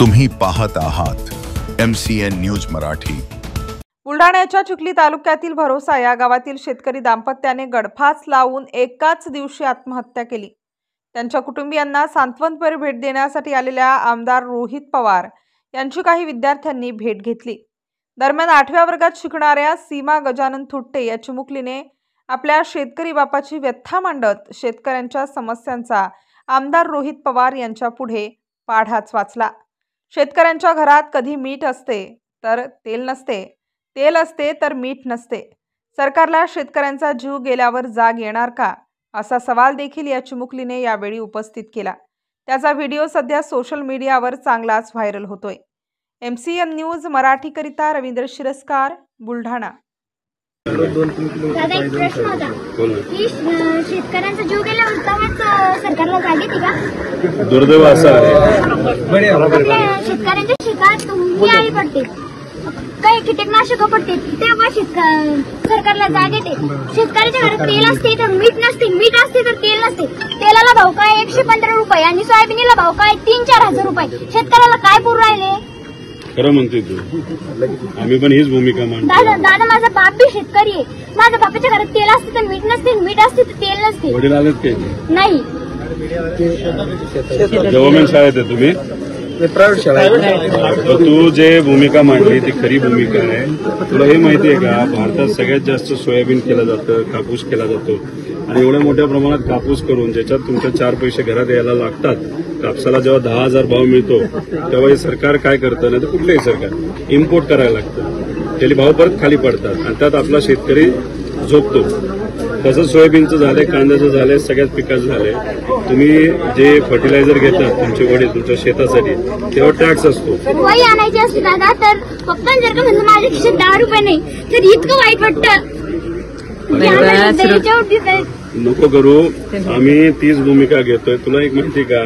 तुम्ही पाहत आहात MCN न्यूज मराठी। बुलढाण्याच्या चिखली तालुक्यातील भरोसा या गावातील शेतकरी दाम्पत्याने गळफास लावून एकाच दिवशी आत्महत्या केली। त्यांच्या कुटुंबियांना सांत्वनपर भेट देण्यासाठी आलेल्या आमदार रोहित पवार यांची काही विद्यार्थ्यांनी भेट घेतली। दरम्यान 8व्या वर्गात शिकणाऱ्या सीमा गजानन थुट्टे या चिमुकलीने आपल्या शेतकरी बापाची व्यथा मांडत शेतकऱ्यांच्या समस्यांचा आमदार रोहित पवार यांच्या पुढे पाढाच वाचला। शेतकऱ्यांच्या घरात कधी मीठ असते तर तेल नसते, तेल असते तर मीठ नसते। सरकारला शेतकऱ्यांचा जीव गेल्यावर जाग येणार का, असा सवाल देखील या चिमुकलीने यावेळी उपस्थित केला। त्याचा व्हिडिओ सध्या सोशल मीडियावर चांगलाच व्हायरल होतोय। MCN न्यूज मराठी करिता रवींद्र शिरस्कार, बुलढाणा। दादा एक प्रश्न होता की शेतकऱ्यांचा जीव गेल्यावर तेव्हाच सरकारला जाग येते का? दुर्दैव असं आहे। शेतकऱ्यांच्या शेतात तुम्ही आई पडते, काही कीटकनाशक पडते, तेव्हा सरकारला जाग येते। शेतकऱ्याच्या घरात तेल असते तर मीठ नसते, मीठ असते तर तेल नसते। तेलाला भाव काय 115 रुपये आणि सोयाबीनला भाव काय 3-4 हजार रुपये। शेतकऱ्याला काय पुरू राहिले? खरं म्हणते तू, आम्ही पण हीच भूमिका मांडतो। दादा माझा बाप बी शेतकरी आहे। माझ्या बापाच्या घरात तेल असते तर मीठ नसते, मीठ असते तर तेल नसते। वडील आलेत काही नाही, गव्हर्नमेंट शाळेत आहे तुम्ही? प्रायव्हेट शाळा। तू जे भूमिका मांडली ती खरी भूमिका आहे। तुला हे माहिती आहे का, भारतात सगळ्यात जास्त सोयाबीन केलं जातं, कापूस केला जातो आणि एवढ्या मोठ्या प्रमाणात कापूस करून ज्याच्यात तुमच्या 4 पैसे घरात यायला लागतात, कापसाला जेव्हा 10,000 भाव मिळतो तेव्हा हे सरकार काय करतं, नाही तर कुठलंही सरकार इम्पोर्ट करायला लागतं, त्याचे भाव परत खाली पडतात आणि त्यात आपला शेतकरी झोपतो। तसं सोयाबीनचं झालंय, कांद्याचं झालंय, सगळ्याच पिकाचं झालंय। तुम्ही जे फर्टिलायझर घेतात तुमचे वडील तुमच्या शेतासाठी, तेव्हा टॅक्स असतो। वही आणायची असते दादा, तर फक्त जर का म्हणजे माझ्या खिशात 10 रुपये नाही तर इतकं वाईट वाटतं। नको करू, आम्ही तीच भूमिका घेतोय। तुला एक माहिती का,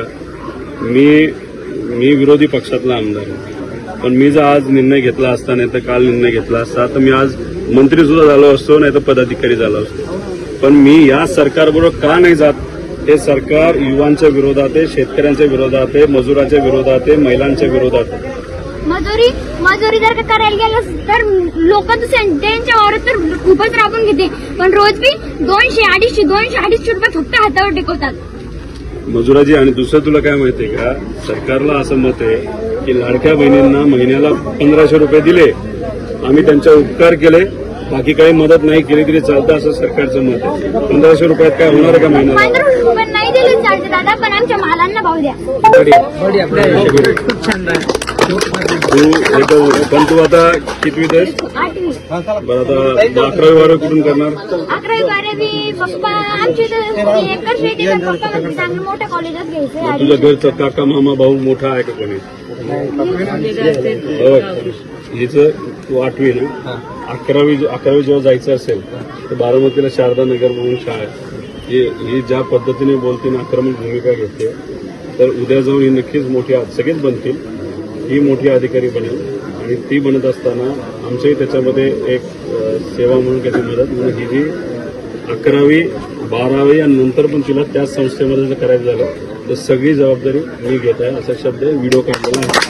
मी विरोधी पक्षातला आमदार आहे, पण मी जर आज निर्णय घेतला असता, नाही तर काल निर्णय घेतला असता, तर मी आज मंत्री सुद्धा झालो असतो, नाही तर पदाधिकारी झालो असतो। पण मी या सरकारबरोबर का नाही जात? हे सरकार युवांच्या विरोधात आहे, शेतकऱ्यांच्या विरोधात आहे, मजुरांच्या विरोधात आहे, महिलांच्या विरोधात आहे। मजुरी जर का करायला गेलं तर लोक त्यांच्या वावरात तर खूपच राबून घेते, पण रोज बी 200-250 रुपये फक्त हातावर टेकवतात मजुराची। आणि दुसरं तुला काय माहितीये का, सरकारला असं मत आहे की लाडक्या बहिणींना महिन्याला 1500 रुपये दिले, आम्ही त्यांचे उपकार केले, बाकी काही मदत नाही केली तरी चालतं, असं सरकारचं मत आहे। 1500 रुपयात काय होणार का महिन्याला? 1500 रुपये नाही दिले चालते दादा, पण आमच्या मालांना भाव द्या। पण तू आता कितवीत आहेस? 8वी। बरं, आता 11वी 12वी कुठून करणार? 11वी 12वी पप्पा आमची एकच शेती, पप्पा म्हणजे चांगलं मोठ्या कॉलेजात घ्यायचं। तुझ्या घरचा काका मामा भाऊ मोठा आहे का कोणी? हिचं तू 8वी ना, 11वी जेव्हा जायचं असेल तर बारामतीला शारदा नगर म्हणून शाळा आहे। ही ज्या पद्धतीने बोलते ना, आक्रमक भूमिका घेते, तर उद्या जाऊन ही नक्कीच मोठी, सगळेच बनतील, ही मोठी अधिकारी बनेल। आणि ती बनत असताना आमचंही त्याच्यामध्ये एक सेवा म्हणून त्याची मदत, म्हणून ही जी 11वी 12वी आणि नंतर पण तिला त्याच संस्थेमध्ये जर करायचं झालं तर सगळी जबाबदारी मी घेत आहे, असा शब्द व्हिडिओ काढलेला आहे।